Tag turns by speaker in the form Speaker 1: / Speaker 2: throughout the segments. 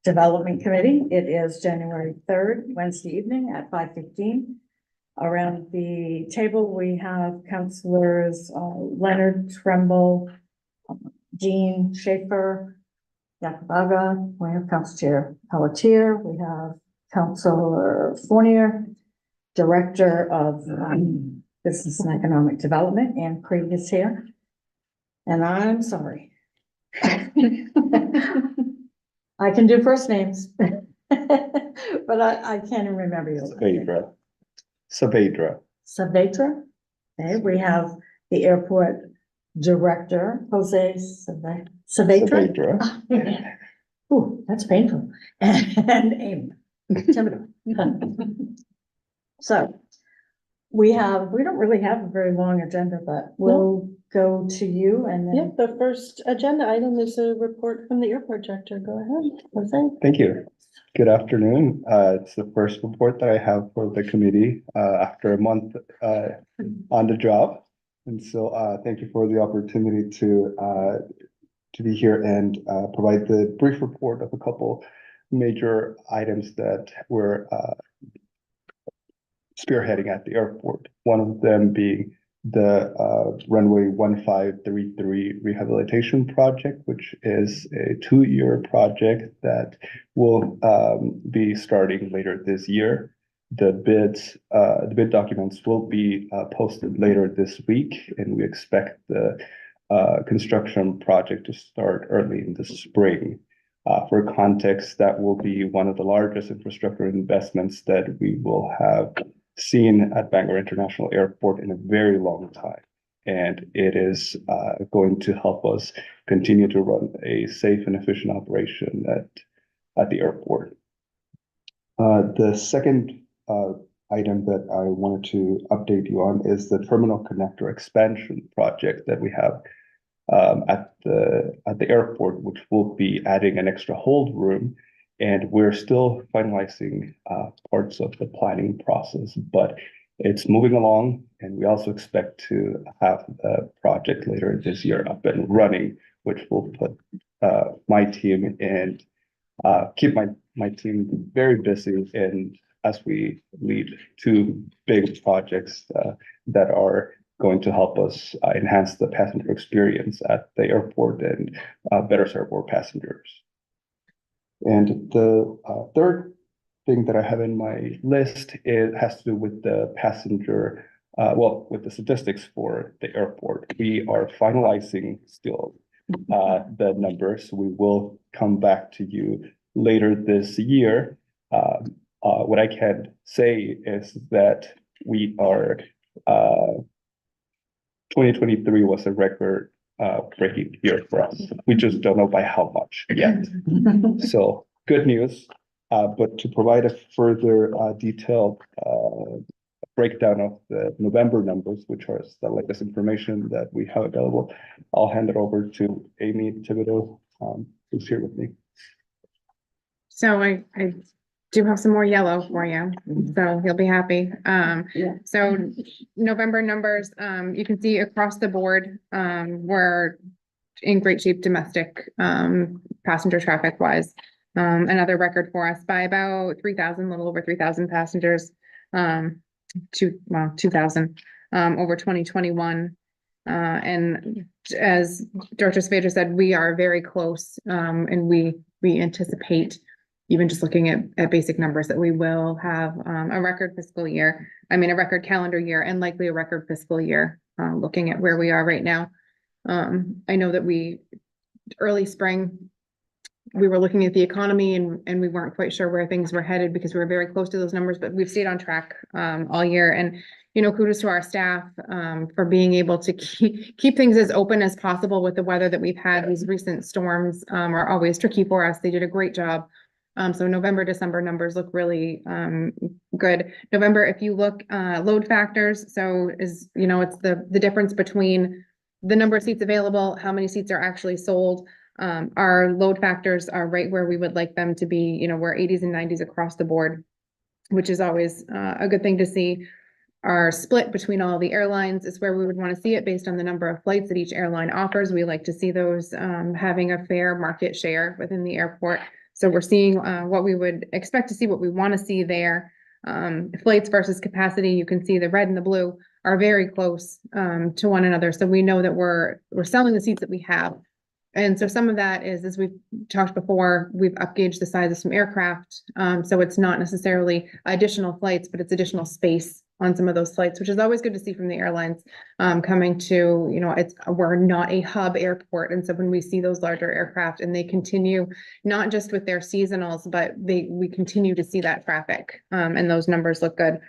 Speaker 1: Development Committee. It is January 3rd, Wednesday evening at 5:15. Around the table, we have councilors Leonard Tremble, Jean Schaefer, Yakabaga. We have Council Chair Pelletier. We have Councilor Fournier, Director of Business and Economic Development, and Craig is here. And I'm sorry. I can do first names, but I can't even remember your last name.
Speaker 2: Saavedra.
Speaker 1: Saavedra. Okay, we have the airport director, Jose Saavedra. Ooh, that's painful. And Amy Thibodeau. So we don't really have a very long agenda, but we'll go to you and then.
Speaker 3: Yep, the first agenda item is a report from the airport director. Go ahead, Jose.
Speaker 2: Thank you. Good afternoon. It's the first report that I have for the committee after a month on the job. And so thank you for the opportunity to be here and provide the brief report of a couple major items that we're spearheading at the airport. One of them being the runway 1533 rehabilitation project, which is a 2-year project that will be starting later this year. The bid documents will be posted later this week, and we expect the construction project to start early in the spring. For context, that will be one of the largest infrastructure investments that we will have seen at Bangor International Airport in a very long time. And it is going to help us continue to run a safe and efficient operation at the airport. The second item that I wanted to update you on is the terminal connector expansion project that we have at the airport, which will be adding an extra hold room. And we're still finalizing parts of the planning process, but it's moving along. And we also expect to have the project later this year up and running, which will put my team and keep my team very busy. And as we lead 2 big projects that are going to help us enhance the passenger experience at the airport and better serve our passengers. And the third thing that I have in my list, it has to do with the passenger, with the statistics for the airport. We are finalizing still the numbers. We will come back to you later this year. What I can say is that we are 2023 was a record breaking year for us. We just don't know by how much yet. So good news, but to provide a further detailed breakdown of the November numbers, which are the latest information that we have available, I'll hand it over to Amy Thibodeau, who's here with me.
Speaker 4: So I do have some more yellow for you, so you'll be happy. So November numbers, you can see across the board, we're in great shape domestic passenger traffic wise. Another record for us by about 3,000, a little over 3,000 passengers, 2,000 over 2021. And as Director Saavedra said, we are very close, and we anticipate, even just looking at basic numbers, that we will have a record calendar year, and likely a record fiscal year, looking at where we are right now. I know that early spring, we were looking at the economy and we weren't quite sure where things were headed because we were very close to those numbers, but we've stayed on track all year. And, kudos to our staff for being able to keep things as open as possible with the weather that we've had. These recent storms are always tricky for us. They did a great job. So November, December numbers look really good. November, if you look load factors, so it's the difference between the number of seats available, how many seats are actually sold. Our load factors are right where we would like them to be. We're 80s and 90s across the board, which is always a good thing to see. Our split between all the airlines is where we would want to see it based on the number of flights that each airline offers. We like to see those having a fair market share within the airport. So we're seeing, what we would expect to see, what we want to see there. Flights versus capacity, you can see the red and the blue are very close, to one another. So we know that we're selling the seats that we have. And so some of that is, as we've talked before, we've upgauged the size of some aircraft. So it's not necessarily additional flights, but it's additional space on some of those flights, which is always good to see from the airlines, coming to, we're not a hub airport. And so when we see those larger aircraft and they continue, not just with their seasonals, but we continue to see that traffic, and those numbers look good.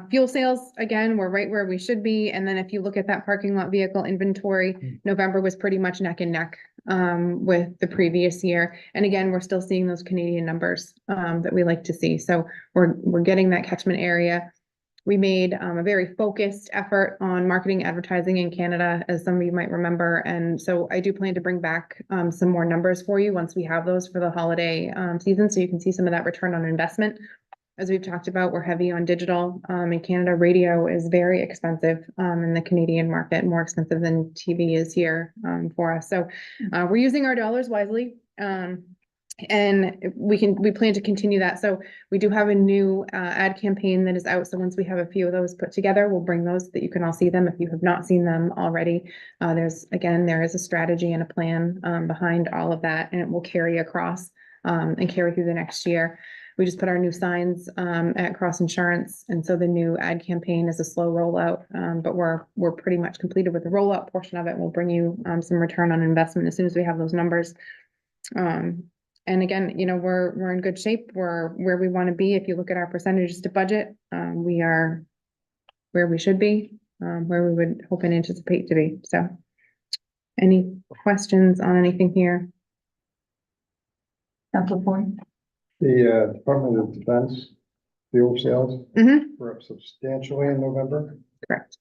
Speaker 4: Fuel sales, again, we're right where we should be. And then if you look at that parking lot vehicle inventory, November was pretty much neck and neck, with the previous year. And again, we're still seeing those Canadian numbers, that we like to see. So we're getting that catchment area. We made, a very focused effort on marketing advertising in Canada, as some of you might remember. And so I do plan to bring back, some more numbers for you once we have those for the holiday, season. So you can see some of that return on investment. As we've talked about, we're heavy on digital. In Canada, radio is very expensive, in the Canadian market, more expensive than TV is here, for us. So, we're using our dollars wisely. And we plan to continue that. So we do have a new, ad campaign that is out. So once we have a few of those put together, we'll bring those so that you can all see them if you have not seen them already. There is a strategy and a plan, behind all of that, and it will carry across, and carry through the next year. We just put our new signs, at Cross Insurance. And so the new ad campaign is a slow rollout, but we're pretty much completed with the rollout portion of it. We'll bring you, some return on investment as soon as we have those numbers. And again, we're in good shape. We're where we want to be. If you look at our percentages to budget, we are where we should be, where we would hope and anticipate to be. So any questions on anything here?
Speaker 1: Council Point?
Speaker 5: The Department of Defense fuel sales
Speaker 4: Mm-hmm.
Speaker 5: were up substantially in November.
Speaker 4: Correct.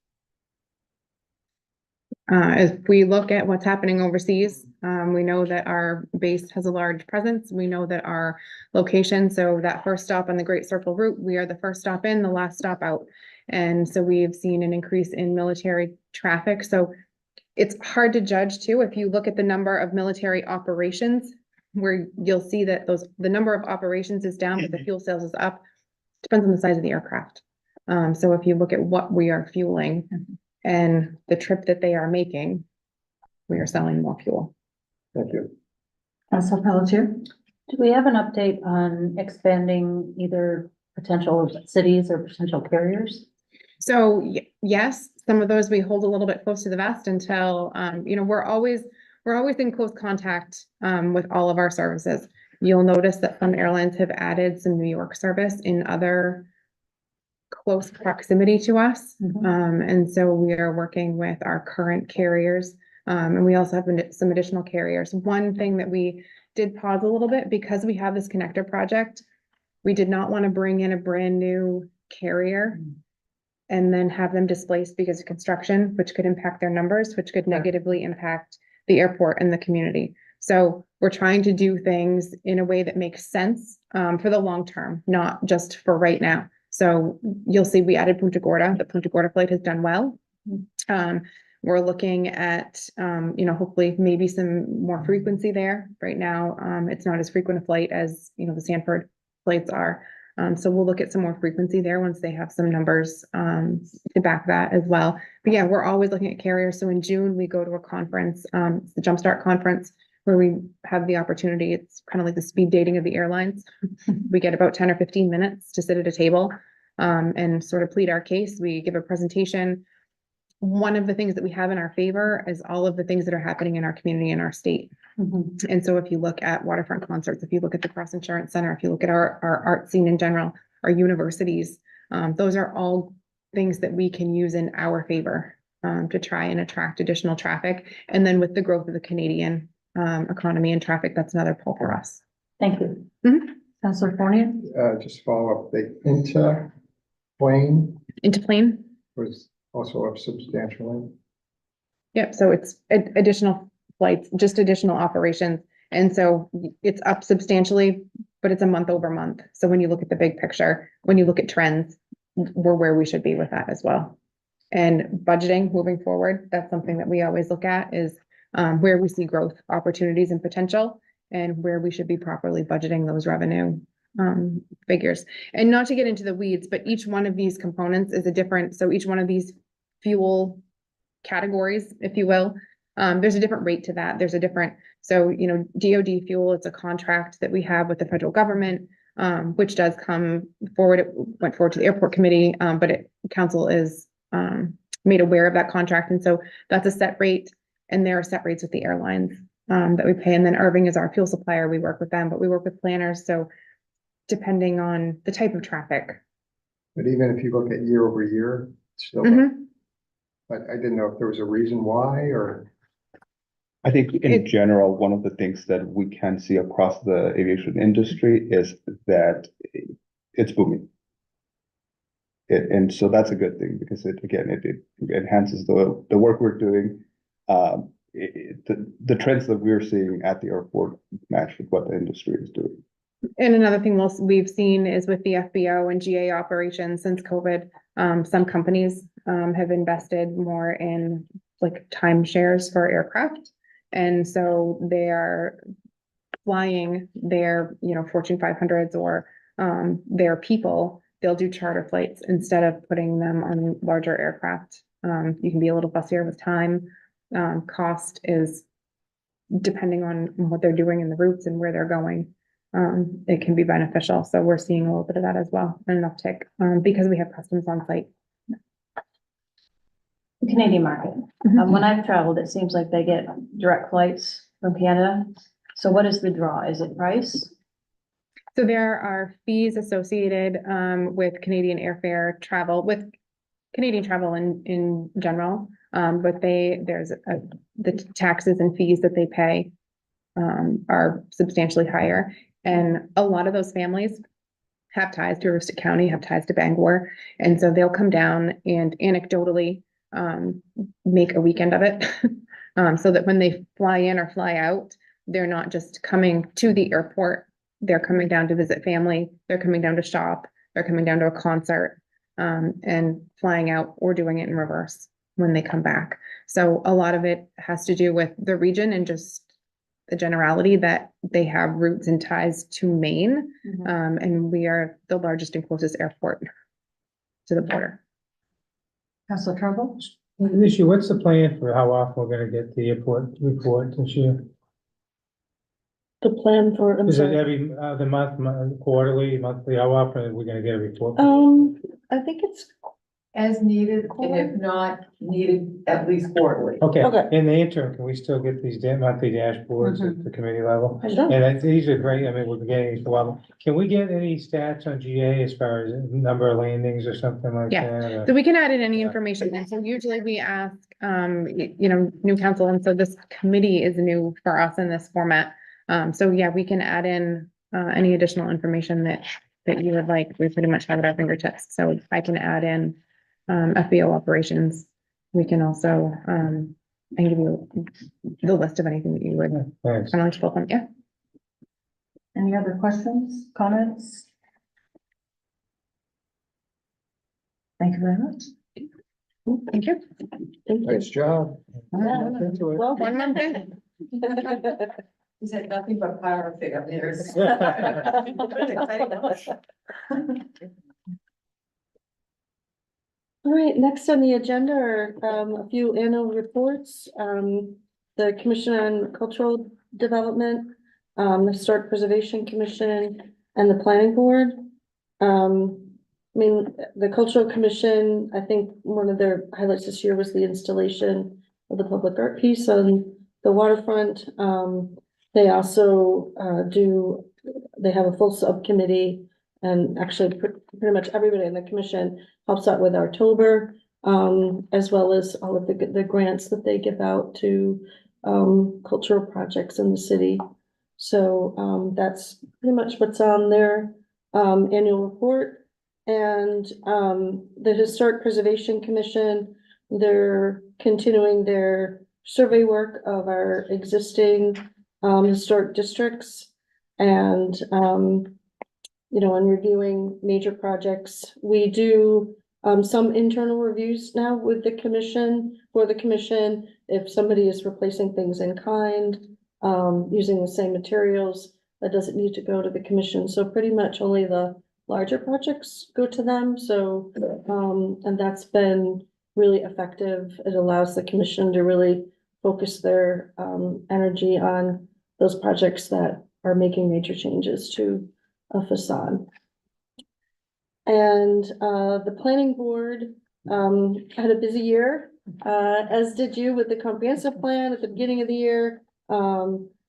Speaker 4: If we look at what's happening overseas, we know that our base has a large presence. We know that our location, so that first stop on the Great Circle route, we are the first stop in, the last stop out. And so we've seen an increase in military traffic. So it's hard to judge too. If you look at the number of military operations, where you'll see that the number of operations is down, but the fuel sales is up. Depends on the size of the aircraft. So if you look at what we are fueling and the trip that they are making, we are selling more fuel.
Speaker 5: Thank you.
Speaker 1: Council Pelletier?
Speaker 6: Do we have an update on expanding either potential cities or potential carriers?
Speaker 4: So yes, some of those we hold a little bit close to the vest until, we're always in close contact, with all of our services. You'll notice that some airlines have added some New York service in other close proximity to us. And so we are working with our current carriers, and we also have some additional carriers. One thing that we did pause a little bit, because we have this connector project, we did not want to bring in a brand new carrier and then have them displaced because of construction, which could impact their numbers, which could negatively impact the airport and the community. So we're trying to do things in a way that makes sense, for the long term, not just for right now. So you'll see we added Punta Gorda. The Punta Gorda flight has done well. We're looking at, hopefully maybe some more frequency there. Right now, it's not as frequent a flight as, the Sanford flights are. So we'll look at some more frequency there once they have some numbers, to back that as well. But yeah, we're always looking at carriers. So in June, we go to a conference, it's the Jumpstart Conference, where we have the opportunity. It's kind of like the speed dating of the airlines. We get about 10 or 15 minutes to sit at a table, and sort of plead our case. We give a presentation. One of the things that we have in our favor is all of the things that are happening in our community and our state. And so if you look at waterfront concerts, if you look at the Cross Insurance Center, if you look at our art scene in general, our universities, those are all things that we can use in our favor, to try and attract additional traffic. And then with the growth of the Canadian, economy and traffic, that's another pull for us.
Speaker 6: Thank you.
Speaker 1: Councilor Fournier?
Speaker 5: Just follow up, the Interplane
Speaker 4: Into plane.
Speaker 5: was also up substantially.
Speaker 4: Yep, so it's additional flights, just additional operations. And so it's up substantially, but it's a month over month. So when you look at the big picture, when you look at trends, we're where we should be with that as well. And budgeting moving forward, that's something that we always look at is, where we see growth opportunities and potential. and where we should be properly budgeting those revenue figures. And not to get into the weeds, but each one of these components is a different, so each one of these fuel categories, if you will, there's a different rate to that. There's a different, so, you know, DoD fuel, it's a contract that we have with the federal government, which does come forward, it went forward to the airport committee, but council is made aware of that contract. And so that's a set rate, and there are set rates with the airlines that we pay. And then Irving is our fuel supplier. We work with them, but we work with planners. So depending on the type of traffic.
Speaker 5: But even if you look at year over year, it's still,
Speaker 4: Mhm.
Speaker 5: but I didn't know if there was a reason why, or.
Speaker 2: I think in
Speaker 4: It-
Speaker 2: general, one of the things that we can see across the aviation industry is that it's booming. And so that's a good thing, because it enhances the work we're doing. The trends that we're seeing at the airport match with what the industry is doing.
Speaker 4: And another thing we've seen is with the FBO and GA operations since COVID, some companies have invested more in like timeshares for aircraft. And so they are flying their, you know, Fortune 500s or their people, they'll do charter flights instead of putting them on larger aircraft. You can be a little fussier with time. Cost is depending on what they're doing in the routes and where they're going. It can be beneficial. So we're seeing a little bit of that as well, an uptick, because we have customs on site.
Speaker 6: The Canadian market. When I've traveled, it seems like they get direct flights from Canada. So what is the draw? Is it price?
Speaker 4: So there are fees associated with Canadian airfare travel, with Canadian travel in general. But the taxes and fees that they pay are substantially higher. And a lot of those families have ties to Aroostook County, have ties to Bangor. And so they'll come down and anecdotally make a weekend of it. So that when they fly in or fly out, they're not just coming to the airport. They're coming down to visit family. They're coming down to shop. They're coming down to a concert and flying out or doing it in reverse when they come back. So a lot of it has to do with the region and just the generality that they have roots and ties to Maine. And we are the largest and closest airport to the border.
Speaker 6: Councilor Trumbull?
Speaker 7: This year, what's the plan for how often we're gonna get the airport report this year?
Speaker 3: The plan for, I'm
Speaker 7: Is it
Speaker 3: sorry.
Speaker 7: every, the month, quarterly, monthly, how often are we gonna get a report?
Speaker 3: I think it's,
Speaker 8: As needed, and if not needed, at least quarterly.
Speaker 7: Okay,
Speaker 3: Okay.
Speaker 7: in the interim, can we still get these monthly dashboards at the committee level?
Speaker 3: I don't.
Speaker 7: These are great, I mean, we've been getting these for a while. Can we get any stats on GA as far as number of landings or something like
Speaker 4: Yeah.
Speaker 7: that?
Speaker 4: So we can add in any
Speaker 7: Yeah.
Speaker 4: information. And so usually we ask, you know, new council. And so this committee is new for us in this format. So yeah, we can add in any additional information that you would like. We pretty much have at our fingertips. So I can add in FBO operations. We can also and give you the list of anything that you would kind
Speaker 7: Thanks.
Speaker 4: of like to pull from. Yeah.
Speaker 1: Any other questions, comments? Thank you very much.
Speaker 4: Thank you.
Speaker 3: thank you.
Speaker 5: Nice job.
Speaker 3: Yeah.
Speaker 5: Into it.
Speaker 3: Well,
Speaker 4: One month in.
Speaker 8: He said nothing but power failures.
Speaker 3: All right, next on the agenda are a few annual reports. The Commission on Cultural Development, the Historic Preservation Commission, and the Planning Board. I mean, the Cultural Commission, I think one of their highlights this year was the installation of the public art piece on the waterfront. They also they have a full subcommittee, and actually pretty much everybody in the commission helps out with October, as well as all of the grants that they give out to cultural projects in the city. So that's pretty much what's on their annual report. And the Historic Preservation Commission, they're continuing their survey work of our existing historic districts and you know, and reviewing major projects. We do some internal reviews now with the commission, for the commission, if somebody is replacing things in kind, using the same materials. That doesn't need to go to the commission, so pretty much only the larger projects go to them, so, and that's been really effective. It allows the commission to really focus their, energy on those projects that are making major changes to a facade. And, the planning board, had a busy year, as did you with the comprehensive plan at the beginning of the year.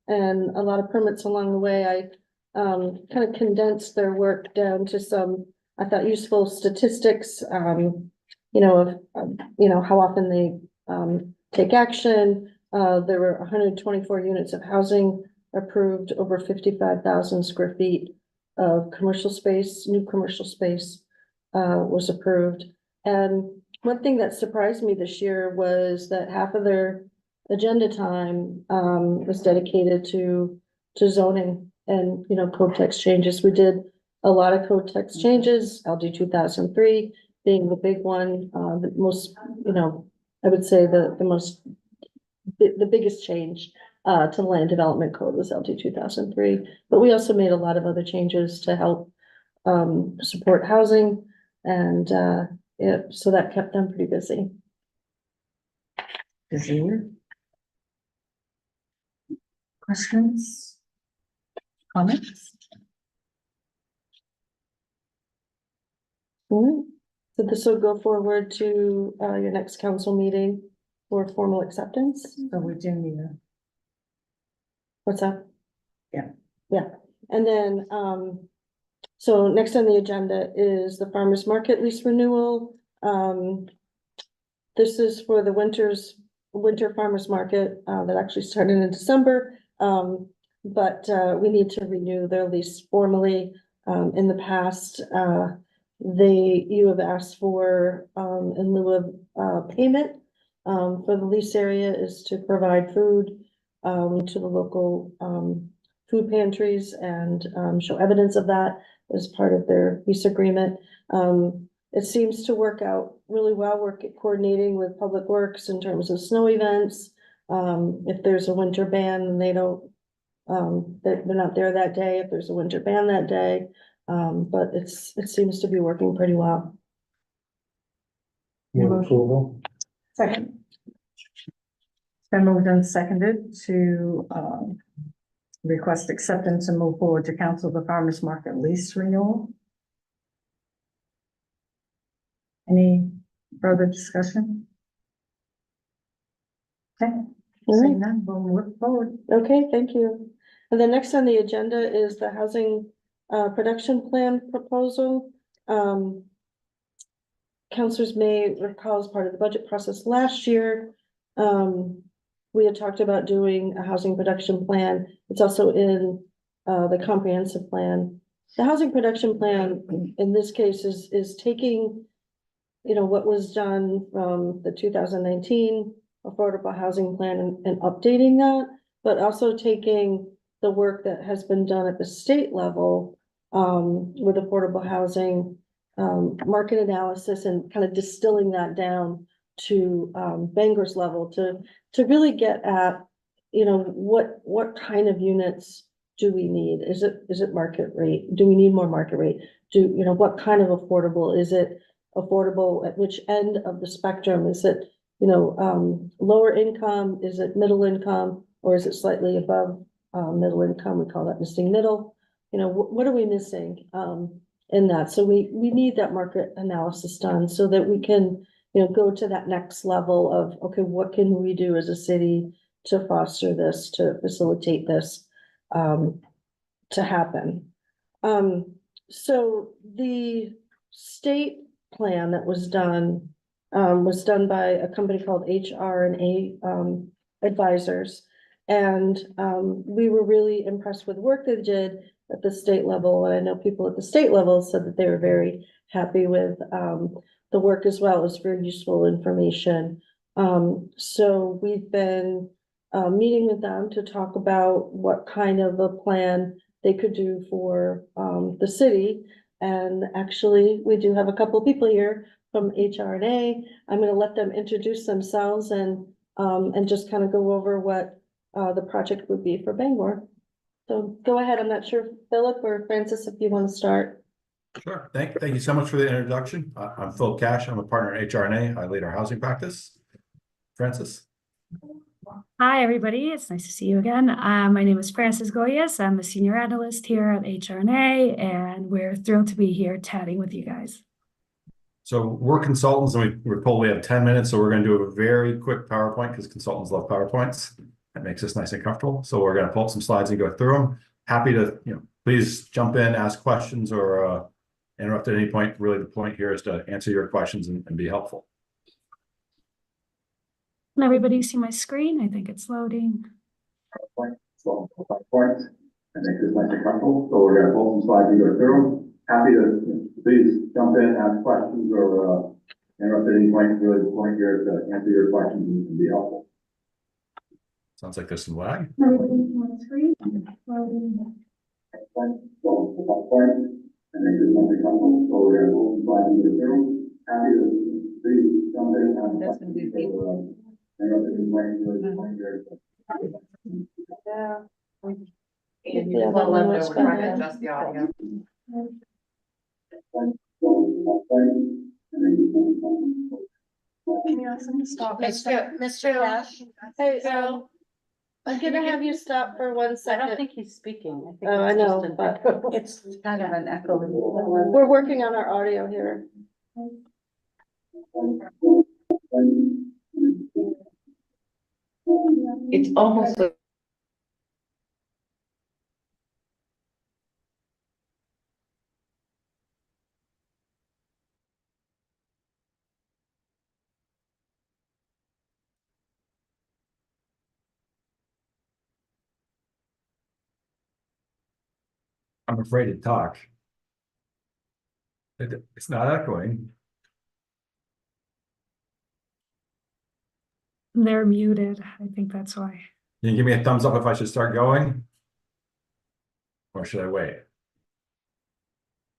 Speaker 3: And a lot of permits along the way. I kind of condensed their work down to some, I thought, useful statistics, you know, of, you know, how often they take action. There were 124 units of housing approved, over 55,000 square feet of commercial space, new commercial space was approved. And one thing that surprised me this year was that half of their agenda time was dedicated to zoning and, you know, code text changes. We did a lot of code text changes, LD 2003 being the big one, the most, you know, I would say the biggest change to the land development code was LD 2003. But we also made a lot of other changes to help support housing, and so that kept them pretty busy.
Speaker 1: Busy year. Questions? Comments?
Speaker 3: So this will go forward to your next council meeting for formal acceptance.
Speaker 1: So we do need a.
Speaker 3: What's that?
Speaker 1: Yeah.
Speaker 3: Yeah, and then, so next on the agenda is the farmer's market lease renewal. This is for the winter farmer's market, that actually started in December. But we need to renew their lease formally. In the past, you have asked for, in lieu of payment, for the lease area is to provide food to the local food pantries and show evidence of that as part of their lease agreement. It seems to work out really well, coordinating with Public Works in terms of snow events. If there's a winter ban and they don't, they're not there that day, if there's a winter ban that day. But it seems to be working pretty well.
Speaker 7: Move approval.
Speaker 1: Second. It's been moved and seconded to request acceptance and move forward to council the farmer's market lease renewal. Any further discussion? Okay, seeing none, we'll move forward.
Speaker 3: Okay, thank you. And then next on the agenda is the housing production plan proposal. Councilors may recall as part of the budget process last year, we had talked about doing a housing production plan. It's also in the comprehensive plan. The housing production plan in this case is taking, you know, what was done from the 2019 affordable housing plan and updating that, but also taking the work that has been done at the state level with affordable housing market analysis and kind of distilling that down to Bangor's level to really get at, you know, what kind of units do we need? Is it market rate? Do we need more market rate? You know, what kind of affordable? Is it affordable at which end of the spectrum? Is it, you know, lower income? Is it middle income? Or is it slightly above middle income? We call that missing middle. You know, what are we missing in that? So we need that market analysis done so that we can, you know, go to that next level of, okay, what can we do as a city to foster this, to facilitate this to happen? So the state plan that was done by a company called HR&A Advisors. And we were really impressed with the work they did at the state level. And I know people at the state level said that they were very happy with the work as well. It was very useful information. So we've been meeting with them to talk about what kind of a plan they could do for the city. And actually, we do have a couple of people here from HR&A. I'm going to let them introduce themselves and just kind of go over what the project would be for Bangor. So go ahead, I'm not sure, Philip or Francis, if you want to start.
Speaker 9: Sure. Thank you so much for the introduction. I'm Phil Cash. I'm a partner at HRNA. I lead our housing practice. Francis.
Speaker 10: Hi, everybody. It's nice to see you again. My name is Francis Goyas. I'm a senior analyst here at HRNA, and we're thrilled to be here chatting with you guys.
Speaker 9: So we're consultants and we're told we have 10 minutes. So we're going to do a very quick PowerPoint because consultants love PowerPoints. That makes us nice and comfortable. So we're going to pull up some slides and go through them. Happy to, please jump in, ask questions or interrupt at any point. Really, the point here is to answer your questions and be helpful.
Speaker 10: Can everybody see my screen? I think it's loading.
Speaker 9: So PowerPoint and make this nice and comfortable. So we're going to pull some slides and go through them. Happy to, please jump in, ask questions or interrupt at any point. Really, the point here is to answer your questions and be helpful. Sounds like there's some lag.
Speaker 8: And you just let them know we're trying to adjust the audio. Can you ask them to stop?
Speaker 3: Mr. Cash? Hey, I'm gonna have you stop for 1 second.
Speaker 6: I don't think he's speaking.
Speaker 3: Oh, I know, but
Speaker 6: It's kind of an echo.
Speaker 3: we're working on our audio here.
Speaker 8: It's almost like.
Speaker 9: I'm afraid to talk. It's not echoing.
Speaker 10: They're muted. I think that's why.
Speaker 9: Can you give me a thumbs up if I should start going? Or should I wait?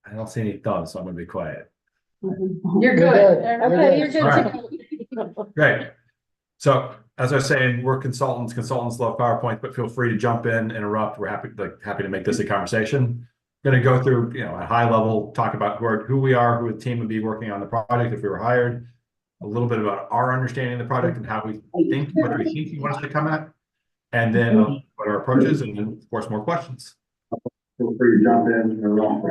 Speaker 9: I don't see any thumbs, so I'm gonna be quiet.
Speaker 8: You're good.
Speaker 3: Okay, you're good
Speaker 9: All
Speaker 3: to go.
Speaker 9: Great. So as I was saying, we're consultants. Consultants love PowerPoint, but feel free to jump in, interrupt. We're happy to make this a conversation. Going to go through, at a high level, talk about who we are, who the team would be working on the project if we were hired, a little bit about our understanding of the project and how we think, what we think you want us to come at, and then what our approach is, and then of course more questions. Feel free to jump in, interrupt.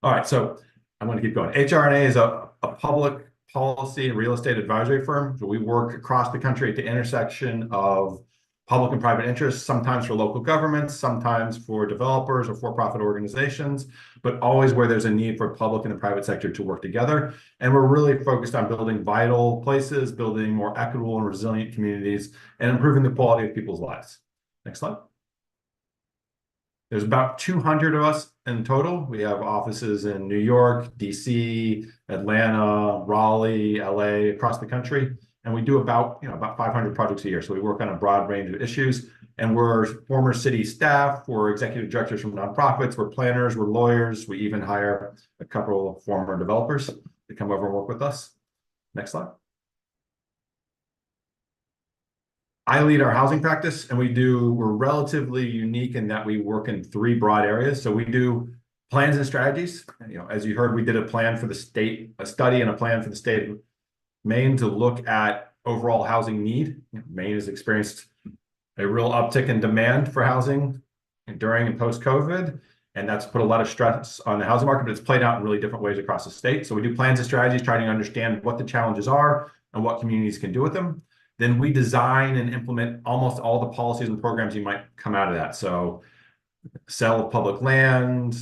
Speaker 9: All right, so I'm going to keep going. HRNA is a public policy and real estate advisory firm. So we work across the country at the intersection of public and private interests, sometimes for local governments, sometimes for developers or for-profit organizations, but always where there's a need for public and the private sector to work together. And we're really focused on building vital places, building more equitable and resilient communities, and improving the quality of people's lives. Next slide. There's about 200 of us in total. We have offices in New York, DC, Atlanta, Raleigh, LA, across the country. And we do about 500 projects a year. So we work on a broad range of issues. And we're former city staff, we're executive directors from nonprofits, we're planners, we're lawyers. We even hire a couple of former developers to come over and work with us. Next slide. I lead our housing practice, and we're relatively unique in that we work in 3 broad areas. So we do plans and strategies. As you heard, we did a plan for the state, a study and a plan for the state of Maine to look at overall housing need. Maine has experienced a real uptick in demand for housing during and post-COVID, and that's put a lot of stress on the housing market, but it's played out in really different ways across the state. So we do plans and strategies, trying to understand what the challenges are and what communities can do with them. Then we design and implement almost all the policies and programs you might come out of that. So sale of public land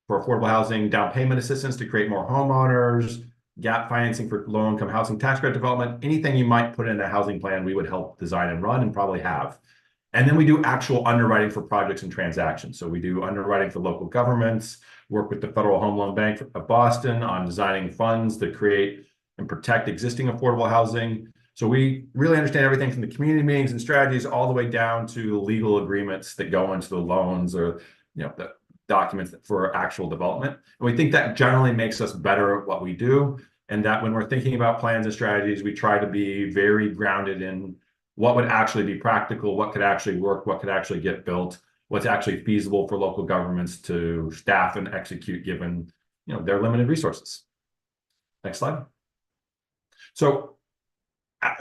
Speaker 9: for affordable housing, down payment assistance to create more homeowners, gap financing for low-income housing tax credit development, anything you might put in a housing plan, we would help design and run and probably have. And then we do actual underwriting for projects and transactions. So we do underwriting for local governments, work with the Federal Home Loan Bank of Boston on designing funds to create and protect existing affordable housing. So we really understand everything from the community meetings and strategies all the way down to legal agreements that go into the loans or the documents for actual development. And we think that generally makes us better at what we do. And that when we're thinking about plans and strategies, we try to be very grounded in what would actually be practical, what could actually work, what could actually get built, what's actually feasible for local governments to staff and execute given, their limited resources. Next slide. So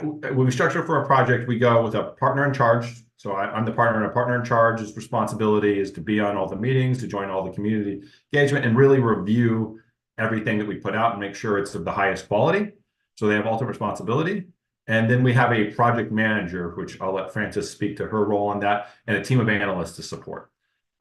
Speaker 9: when we structure for a project, we go with a partner in charge. So I'm the partner, and a partner in charge's responsibility is to be on all the meetings, to join all the community engagement, and really review everything that we put out and make sure it's of the highest quality. So they have ultimate responsibility. And then we have a project manager, which I'll let Frances speak to her role on that, and a team of analysts to support.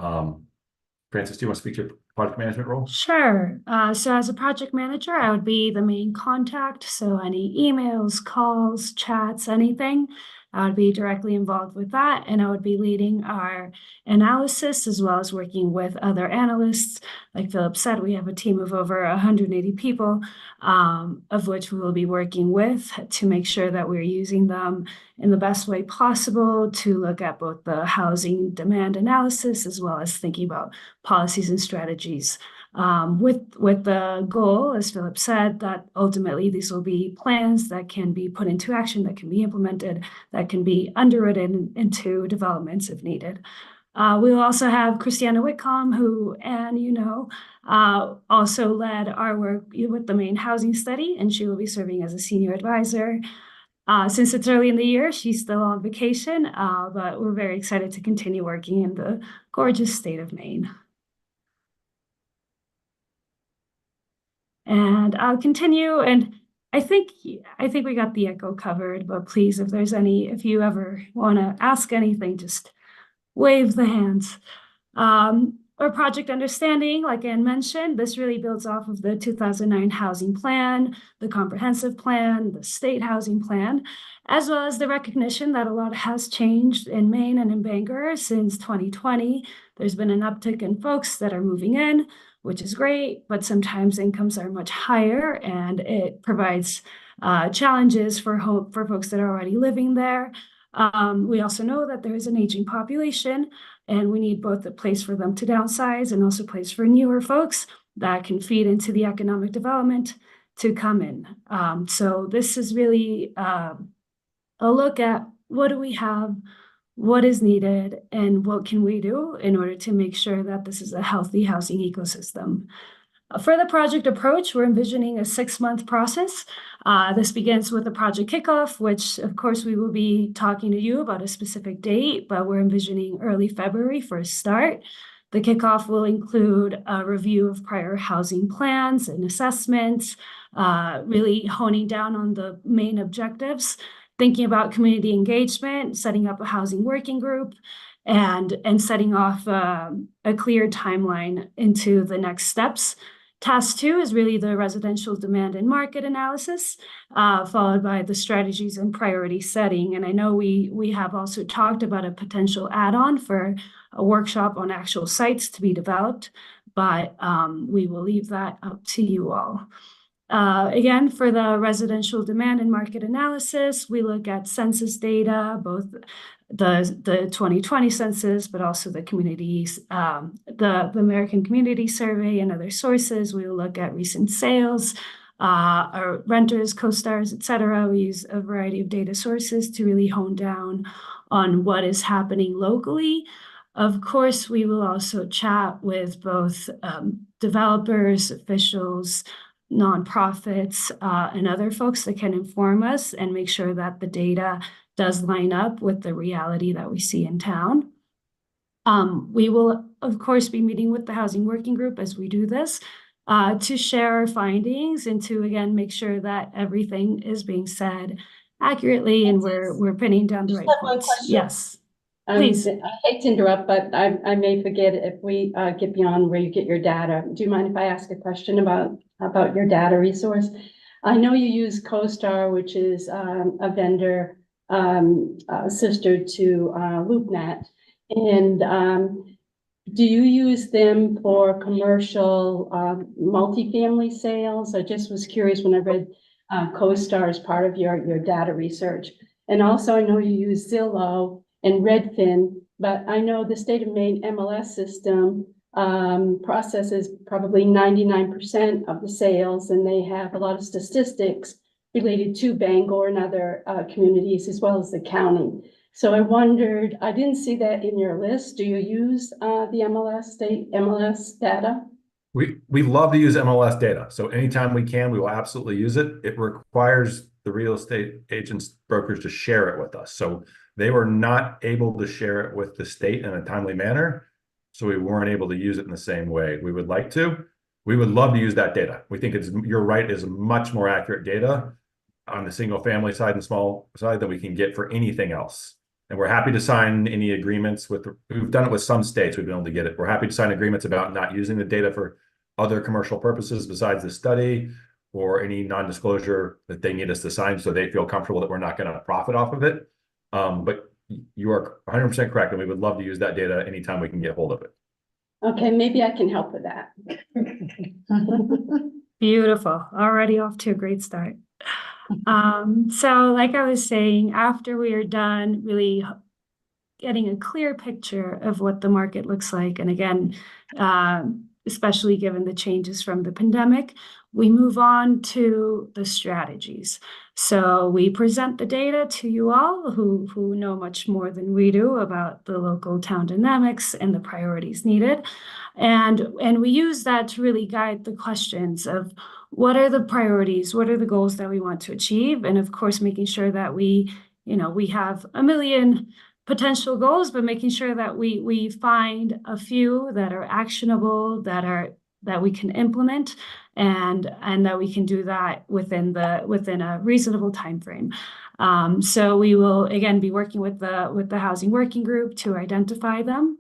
Speaker 9: Frances, do you want to speak to your project management role?
Speaker 10: Sure. So as a project manager, I would be the main contact. So any emails, calls, chats, anything, I would be directly involved with that. And I would be leading our analysis as well as working with other analysts. Like Philip said, we have a team of over 180 people, of which we will be working with to make sure that we're using them in the best way possible to look at both the housing demand analysis as well as thinking about policies and strategies. With the goal, as Philip said, that ultimately these will be plans that can be put into action, that can be implemented, that can be underwritten into developments if needed. We will also have Christiana Whitcomb, who, and also led our work with the Maine housing study, and she will be serving as a senior advisor. Since it's early in the year, she's still on vacation, but we're very excited to continue working in the gorgeous state of Maine. And I'll continue, and I think we got the echo covered, but please, if you ever want to ask anything, just wave the hands. Or project understanding, like Anne mentioned, this really builds off of the 2009 housing plan, the comprehensive plan, the state housing plan, as well as the recognition that a lot has changed in Maine and in Bangor since 2020. There's been an uptick in folks that are moving in, which is great, but sometimes incomes are much higher, and it provides challenges for folks that are already living there. We also know that there is an aging population, and we need both a place for them to downsize and also a place for newer folks that can feed into the economic development to come in. So this is really a look at what do we have, what is needed, and what can we do in order to make sure that this is a healthy housing ecosystem. For the project approach, we're envisioning a 6-month process. This begins with a project kickoff, which of course we will be talking to you about a specific date, but we're envisioning early February for a start. The kickoff will include a review of prior housing plans and assessments, really honing down on the main objectives, thinking about community engagement, setting up a housing working group, and setting off a clear timeline into the next steps. Task 2 is really the residential demand and market analysis, followed by the strategies and priority setting. And I know we have also talked about a potential add-on for a workshop on actual sites to be developed, but we will leave that up to you all. Again, for the residential demand and market analysis, we look at census data, both the 2020 census, but also the communities, the American Community Survey and other sources. We will look at recent sales, our renters, CoStars, et cetera. We use a variety of data sources to really hone down on what is happening locally. Of course, we will also chat with both developers, officials, nonprofits, and other folks that can inform us and make sure that the data does line up with the reality that we see in town. We will, of course, be meeting with the housing working group as we do this to share our findings and to, again, make sure that everything is being said accurately and we're pinning down the right points. Yes. Please.
Speaker 3: I hate to interrupt, but I may forget if we get beyond where you get your data. Do you mind if I ask a question about your data resource? I know you use CoStar, which is a vendor sister to LoopNet. And do you use them for commercial multifamily sales? I just was curious when I read CoStar as part of your data research. And also I know you use Zillow and Redfin, but I know the state of Maine MLS system
Speaker 11: processes probably 99% of the sales, and they have a lot of statistics related to Bangor and other communities as well as the county. So I wondered, I didn't see that in your list. Do you use the state MLS data?
Speaker 9: We love to use MLS data. So anytime we can, we will absolutely use it. It requires the real estate agents, brokers to share it with us. So they were not able to share it with the state in a timely manner. So we weren't able to use it in the same way we would like to. We would love to use that data. We think you're right, is much more accurate data on the single family side and small side than we can get for anything else. And we're happy to sign any agreements we've done it with some states, we've been able to get it. We're happy to sign agreements about not using the data for other commercial purposes besides the study or any non-disclosure that they need us to sign so they feel comfortable that we're not going to profit off of it. But you are 100% correct, and we would love to use that data anytime we can get hold of it.
Speaker 11: Okay, maybe I can help with that.
Speaker 10: Beautiful. Already off to a great start. So like I was saying, after we are done really getting a clear picture of what the market looks like, and again, especially given the changes from the pandemic, we move on to the strategies. So we present the data to you all who know much more than we do about the local town dynamics and the priorities needed. And we use that to really guide the questions of what are the priorities, what are the goals that we want to achieve? And of course, making sure that we have a million potential goals, but making sure that we find a few that are actionable, that we can implement, and that we can do that within a reasonable time frame. So we will again be working with the housing working group to identify them.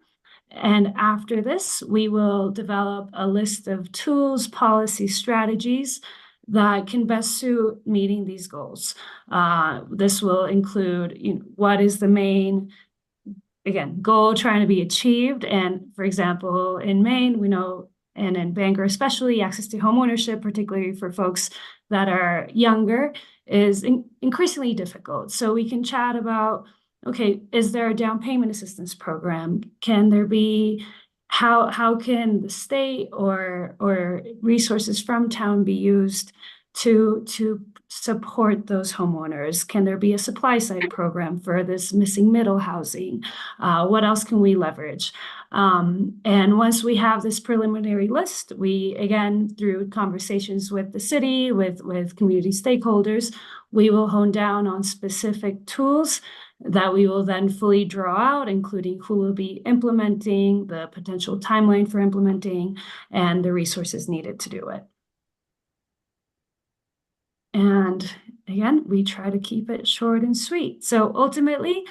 Speaker 10: And after this, we will develop a list of tools, policy, strategies that can best suit meeting these goals. This will include, what is the main, again, goal trying to be achieved. And for example, in Maine, we know, and in Bangor especially, access to homeownership, particularly for folks that are younger, is increasingly difficult. So we can chat about, okay, is there a down payment assistance program? Can there be, how can the state or resources from town be used to support those homeowners? Can there be a supply side program for this missing middle housing? What else can we leverage? And once we have this preliminary list, we, again, through conversations with the city, with community stakeholders, we will hone down on specific tools that we will then fully draw out, including who will be implementing, the potential timeline for implementing, and the resources needed to do it. And again, we try to keep it short and sweet. So ultimately,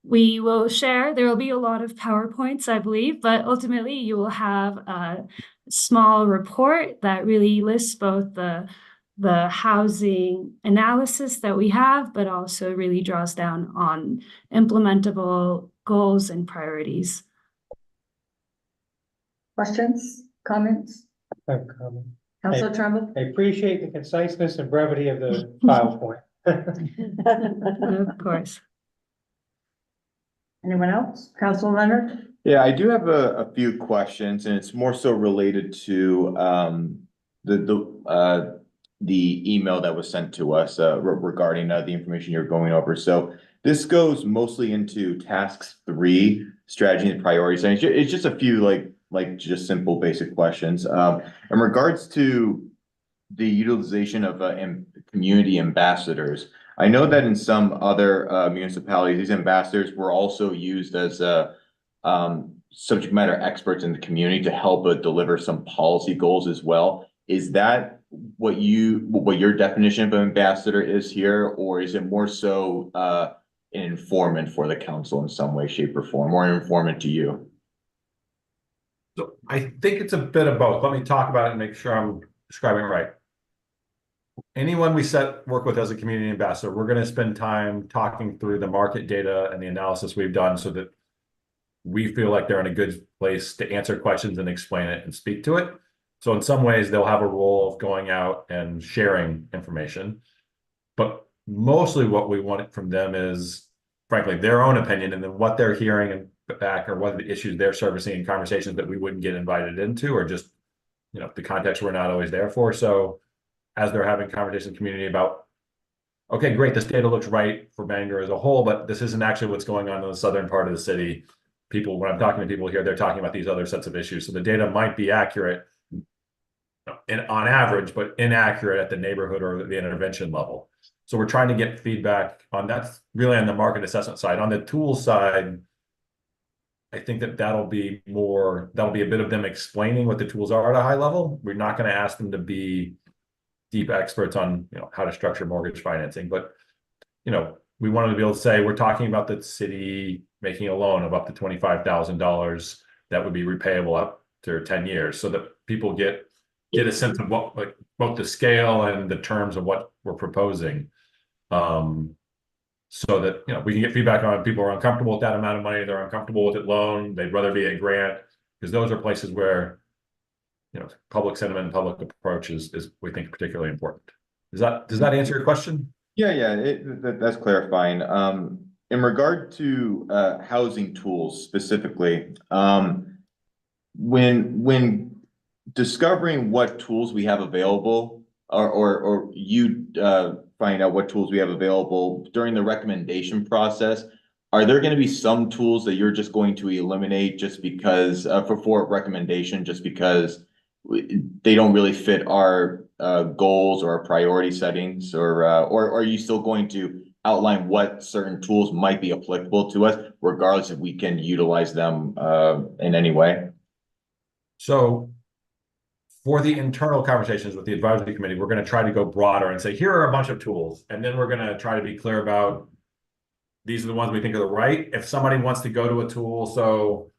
Speaker 10: we will share, there will be a lot of PowerPoints, I believe, but ultimately you will have a small report that really lists both the housing analysis that we have, but also really draws down on implementable goals and priorities.
Speaker 1: Questions, comments? Councilor Trumbull?
Speaker 7: I appreciate the conciseness and brevity of the PowerPoint.
Speaker 10: Of course.
Speaker 1: Anyone else? Councilor Leonard?
Speaker 12: Yeah, I do have a few questions, and it's more so related to the email that was sent to us regarding the information you're going over. So this goes mostly into tasks 3, strategy and priorities. And it's just a few like just simple basic questions. In regards to the utilization of community ambassadors, I know that in some other municipalities, these ambassadors were also used as subject matter experts in the community to help deliver some policy goals as well. Is that what your definition of an ambassador is here, or is it more so an informant for the council in some way, shape, or form, or an informant to you?
Speaker 9: So I think it's a bit of both. Let me talk about it and make sure I'm describing it right. Anyone we work with as a community ambassador, we're going to spend time talking through the market data and the analysis we've done so that we feel like they're in a good place to answer questions and explain it and speak to it. So in some ways, they'll have a role of going out and sharing information. But mostly what we want from them is, frankly, their own opinion and then what they're hearing feedback, or what are the issues they're servicing in conversations that we wouldn't get invited into, or just, you know, the context we're not always there for. So as they're having conversations in the community about, okay, great, this data looks right for Bangor as a whole, but this isn't actually what's going on in the southern part of the city. People, when I'm talking to people here, they're talking about these other sets of issues. So the data might be accurate on average, but inaccurate at the neighborhood or the intervention level. So we're trying to get feedback on that's really on the market assessment side. On the tool side, I think that'll be a bit of them explaining what the tools are at a high level. We're not going to ask them to be deep experts on, you know, how to structure mortgage financing, but, you know, we wanted to be able to say, we're talking about the city making a loan of up to $25,000 that would be repayable up to 10 years, so that people get a sense of what, like, both the scale and the terms of what we're proposing. So that, you know, we can get feedback on people are uncomfortable with that amount of money, they're uncomfortable with it loan, they'd rather be a grant, because those are places where, you know, public sentiment and public approach is we think particularly important. Does that answer your question?
Speaker 12: Yeah, that's clarifying. In regard to housing tools specifically, when discovering what tools we have available, or you find out what tools we have available during the recommendation process, are there going to be some tools that you're just going to eliminate just because for recommendation, just because they don't really fit our goals or our priority settings, or are you still going to outline what certain tools might be applicable to us, regardless if we can utilize them in any way?
Speaker 9: So for the internal conversations with the advisory committee, we're going to try to go broader and say, here are a bunch of tools. And then we're going to try to be clear about, these are the ones we think are the right. If somebody wants to go to a tool, so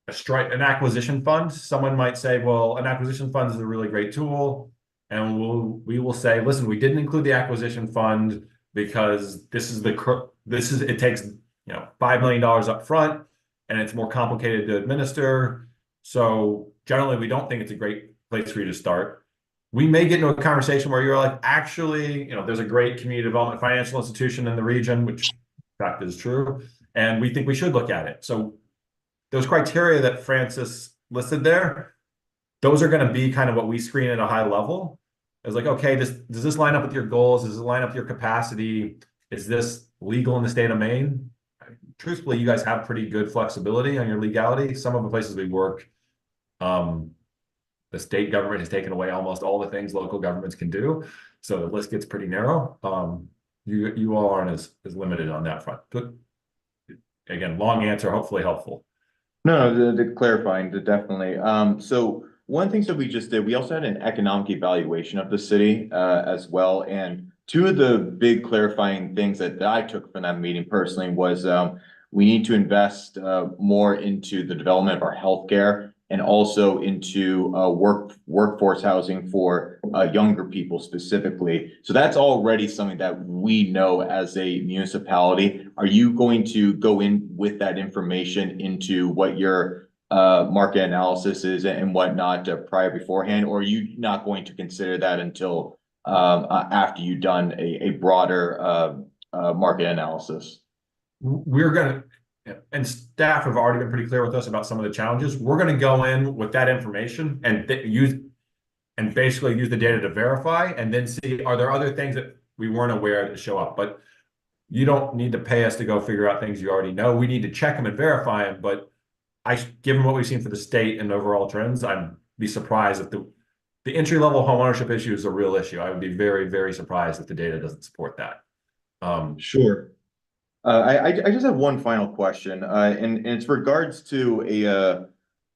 Speaker 9: an acquisition fund, someone might say, well, an acquisition fund is a really great tool. And we will say, listen, we didn't include the acquisition fund because it takes, you know, $5 million up front, and it's more complicated to administer. So generally, we don't think it's a great place for you to start. We may get into a conversation where you're like, actually, you know, there's a great community development financial institution in the region, which in fact is true, and we think we should look at it. So those criteria that Francis listed there, those are going to be kind of what we screen at a high level. It's like, okay, does this line up with your goals? Does it line up with your capacity? Is this legal in the state of Maine? Truthfully, you guys have pretty good flexibility on your legality. Some of the places we work, the state government has taken away almost all the things local governments can do. So the list gets pretty narrow. You all aren't as limited on that front. But again, long answer, hopefully helpful.
Speaker 12: No, the clarifying, definitely. So one thing that we just did, we also had an economic evaluation of the city as well. And two of the big clarifying things that I took from that meeting personally was we need to invest more into the development of our healthcare, and also into workforce housing for younger people specifically. So that's already something that we know as a municipality. Are you going to go in with that information into what your market analysis is and whatnot prior beforehand, or are you not going to consider that until after you've done a broader market analysis?
Speaker 9: We're going to, and staff have already been pretty clear with us about some of the challenges. We're going to go in with that information and basically use the data to verify, and then see, are there other things that we weren't aware that show up? But you don't need to pay us to go figure out things you already know. We need to check them and verify them. But given what we've seen for the state and overall trends, I'd be surprised if the entry-level homeownership issue is a real issue. I would be very, very surprised if the data doesn't support that.
Speaker 12: Sure. I just have one final question, and it's regards to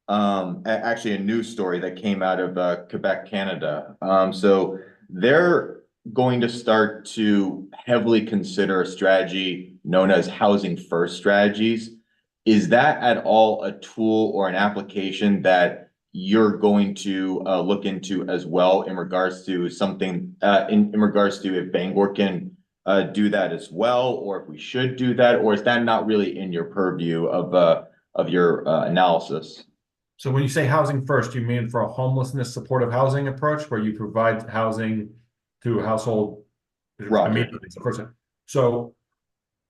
Speaker 12: actually a news story that came out of Quebec, Canada. So they're going to start to heavily consider a strategy known as housing first strategies. Is that at all a tool or an application that you're going to look into as well, in regards to something in regards to if Bangor can do that as well, or if we should do that, or is that not really in your purview of your analysis?
Speaker 9: So when you say housing first, you mean for a homelessness supportive housing approach, where you provide housing to a household immediately? So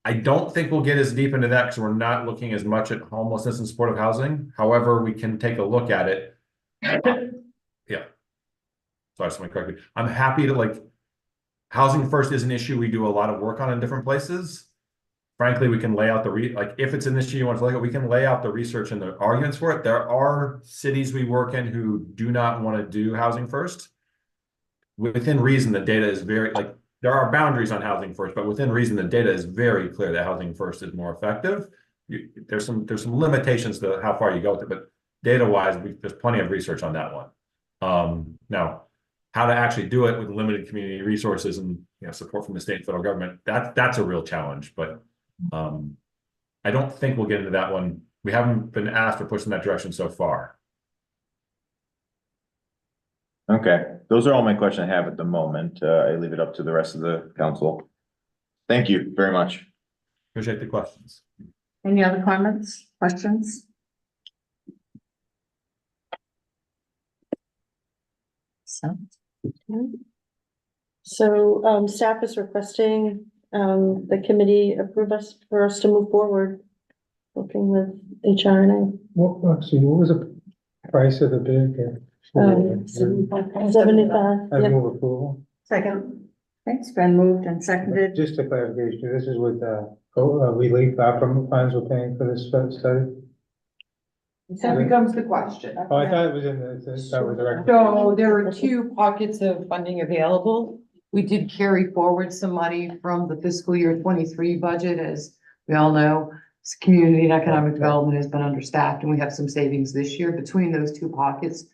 Speaker 9: I don't think we'll get as deep into that because we're not looking as much at homelessness and supportive housing. However, we can take a look at it. Yeah. Sorry, someone correct me. I'm happy to like, housing first is an issue we do a lot of work on in different places. Frankly, we can lay out like, if it's an issue you want to look at, we can lay out the research and the arguments for it. There are cities we work in who do not want to do housing first. Within reason, the data is very, like, there are boundaries on housing first, but within reason, the data is very clear that housing first is more effective. There's some limitations to how far you go with it, but data-wise, there's plenty of research on that one. Now, how to actually do it with limited community resources and, you know, support from the state and federal government, that's a real challenge, but I don't think we'll get into that one. We haven't been asked or pushed in that direction so far.
Speaker 12: Okay, those are all my questions I have at the moment. I leave it up to the rest of the council. Thank you very much.
Speaker 9: Appreciate the questions.
Speaker 1: Any other comments, questions?
Speaker 3: So, staff is requesting, the committee approve us for us to move forward. Working with HRNA.
Speaker 7: Actually, what was the price of the bid?
Speaker 3: 75,
Speaker 7: I
Speaker 3: yeah.
Speaker 7: move approval.
Speaker 8: Second.
Speaker 1: Okay, it's been moved and seconded.
Speaker 7: Just a clarification, this is with, relief from funds we're paying for this study?
Speaker 8: That becomes the question.
Speaker 7: Oh, I thought it was in that was the record.
Speaker 8: So there are two pockets of funding available. We did carry forward some money from the fiscal year 23 budget. As we all know, community and economic development has been understaffed, and we have some savings this year. Between those two pockets,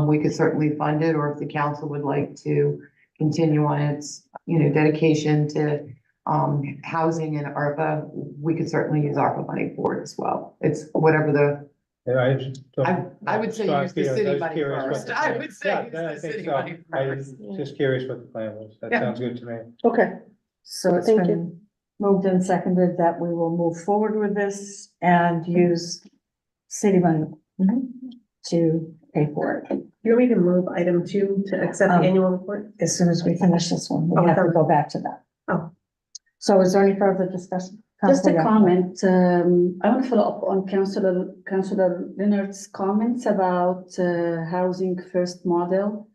Speaker 8: we could certainly fund it, or if the council would like to continue on its, you know, dedication to housing and ARPA, we could certainly use ARPA money for it as well. It's whatever the,
Speaker 7: Yeah,
Speaker 8: I would say use the city money first. I would say
Speaker 7: Yeah,
Speaker 8: use
Speaker 7: then I
Speaker 8: the
Speaker 7: think
Speaker 8: city
Speaker 7: so.
Speaker 8: money
Speaker 7: I
Speaker 8: first.
Speaker 7: was just curious what the plan was. That
Speaker 8: Yeah.
Speaker 7: sounds good to me.
Speaker 3: Okay,
Speaker 1: So it's
Speaker 3: Thank
Speaker 1: been moved and seconded that we will move forward with this and use city money to pay for it.
Speaker 13: You want me to move item 2 to accept the annual report?
Speaker 1: As soon as we finish this one, we have to go back to that.
Speaker 13: Oh.
Speaker 1: So is there any further discussion?
Speaker 11: Just a
Speaker 1: Councilor Yaffe?
Speaker 11: comment, I want to follow up on Councillor Leonard's comments about housing first model.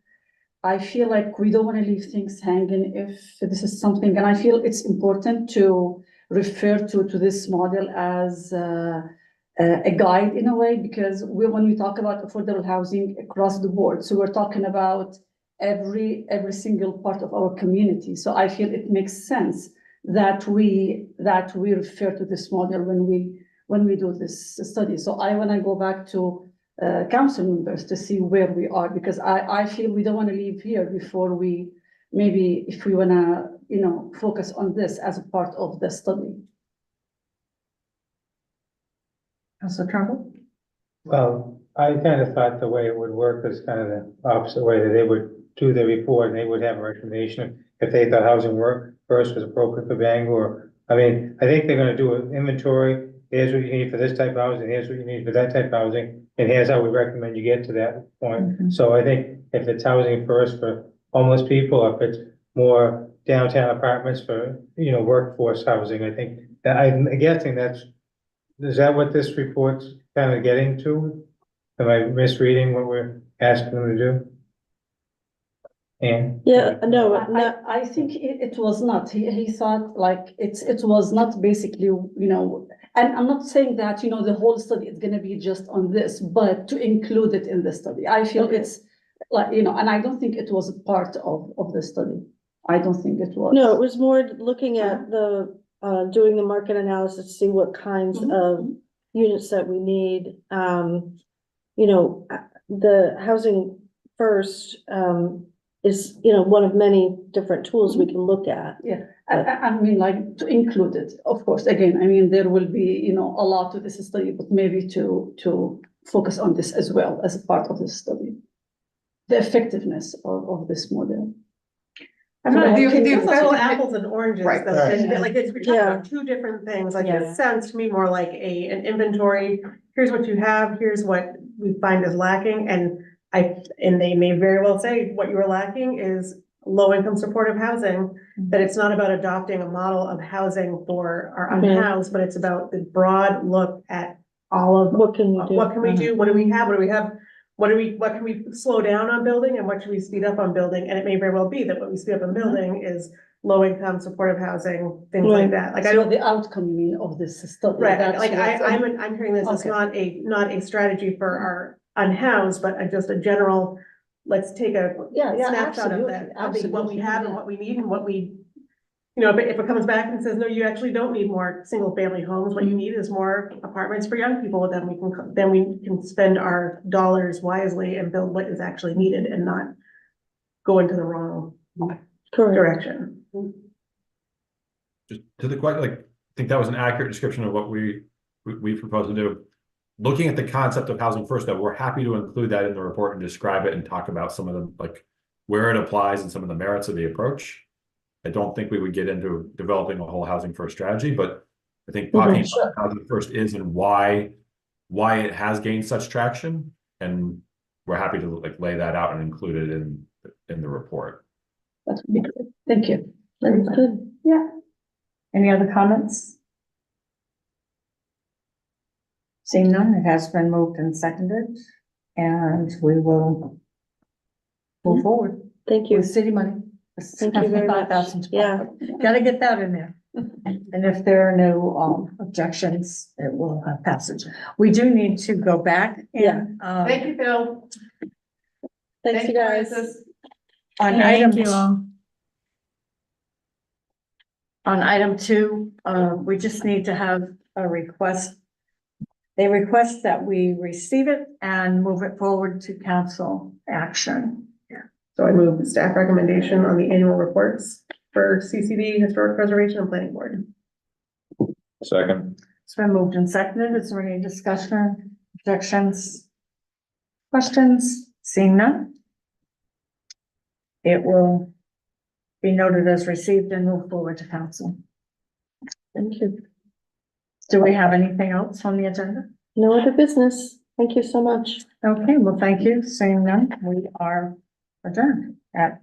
Speaker 11: I feel like we don't want to leave things hanging if this is something, and I feel it's important to refer to this model as a guide in a way, because when we talk about affordable housing across the board, so we're talking about every single part of our community. So I feel it makes sense that we refer to this model when we do this study. So I want to go back to council members to see where we are, because I feel we don't want to leave here before we, maybe if we want to, you know, focus on this as a part of the study.
Speaker 1: Councilor Trumbull?
Speaker 7: Well, I kind of thought the way it would work is kind of the opposite way, that they would do their report and they would have a recommendation if they thought housing work first was appropriate for Bangor. I mean, I think they're gonna do an inventory. Here's what you need for this type of housing, here's what you need for that type of housing, and here's how we recommend you get to that point. So I think if it's housing first for homeless people, or if it's more downtown apartments for, you know, workforce housing, I think that I'm guessing is that what this report's kind of getting to? Am I misreading what we're asking them to do? And
Speaker 3: yeah, no,
Speaker 11: I think it was not. He thought like it was not basically, you know, and I'm not saying that, you know, the whole study is gonna be just on this, but to include it in the study. I feel it's like, you know, and I don't think it was a part of the study. I don't think it was.
Speaker 3: no, it was more looking at doing the market analysis to see what kinds of units that we need. You know, the housing first, is, you know, one of many different tools we can look at.
Speaker 11: Yeah, I mean, like, to include it, of course, again, I mean, there will be, you know, a lot to this study, but maybe to focus on this as well as a part of the study. The effectiveness of this model.
Speaker 13: I'm not,
Speaker 11: So,
Speaker 13: the
Speaker 11: can-
Speaker 13: federal apples and oranges,
Speaker 8: Right.
Speaker 13: though,
Speaker 7: Right.
Speaker 13: like, we're talking about two different things, like,
Speaker 1: Yeah.
Speaker 13: it sounds to me more like an inventory. Here's what you have, here's what we find is lacking, and they may very well say what you are lacking is low-income supportive housing, that it's not about adopting a model of housing for our
Speaker 3: Mhm.
Speaker 13: unhoused, but it's about the broad look at all of
Speaker 3: What can we do?
Speaker 13: what can we do? What do we have? What do we have? What can we slow down on building and what should we speed up on building? And it may very well be that what we speed up on building is low income supportive housing, things like
Speaker 3: Right.
Speaker 13: that. Like I
Speaker 11: So
Speaker 13: don't,
Speaker 11: the outcome, you mean, of this study?
Speaker 13: right,
Speaker 11: that's
Speaker 13: like
Speaker 11: what-
Speaker 13: I'm hearing this as
Speaker 11: Okay.
Speaker 13: not a strategy for our unhoused, but just a general, let's take a
Speaker 11: Yeah, yeah,
Speaker 13: snapshot of
Speaker 11: absolutely,
Speaker 13: that, of what we
Speaker 11: absolutely,
Speaker 13: have and
Speaker 11: yeah.
Speaker 13: what we need and what we. You know, if it comes back and says, no, you actually don't need more single family homes, what you need is more apartments for young people, then we can spend our dollars wisely and build what is actually needed and not go into the wrong
Speaker 3: Correct.
Speaker 13: direction.
Speaker 9: Just to the question, like, I think that was an accurate description of what we propose to do. Looking at the concept of housing first, though, we're happy to include that in the report and describe it and talk about some of the, like, where it applies and some of the merits of the approach. I don't think we would get into developing a whole housing first strategy, but I think talking about what housing first is and why it has gained such traction, and we're happy to like lay that out and include it in the report.
Speaker 11: That would be good. Thank you.
Speaker 3: That's good.
Speaker 1: Yeah. Any other comments? Seeing none, it has been moved and seconded, and we will move forward
Speaker 3: Thank you.
Speaker 1: with city money.
Speaker 3: Thank you very much.
Speaker 1: $5,000.
Speaker 3: Yeah.
Speaker 1: Gotta get that in there. And if there are no objections, it will have passage. We do need to go back and
Speaker 13: Thank you, Phil.
Speaker 3: Thanks, you guys.
Speaker 1: on
Speaker 10: Thank
Speaker 1: item
Speaker 10: you all.
Speaker 1: on item 2, we just need to have a request. They request that we receive it and move it forward to council action.
Speaker 13: So I move the staff recommendation on the annual reports for CCD, Historic Preservation and Planning Board.
Speaker 12: Second.
Speaker 1: It's been moved and seconded. Is there any discussion, objections, questions? Seeing none? It will be noted as received and move forward to council.
Speaker 3: Thank you.
Speaker 1: Do we have anything else on the agenda?
Speaker 3: No other business. Thank you so much.
Speaker 1: Okay, well, thank you. Seeing none, we are adjourned at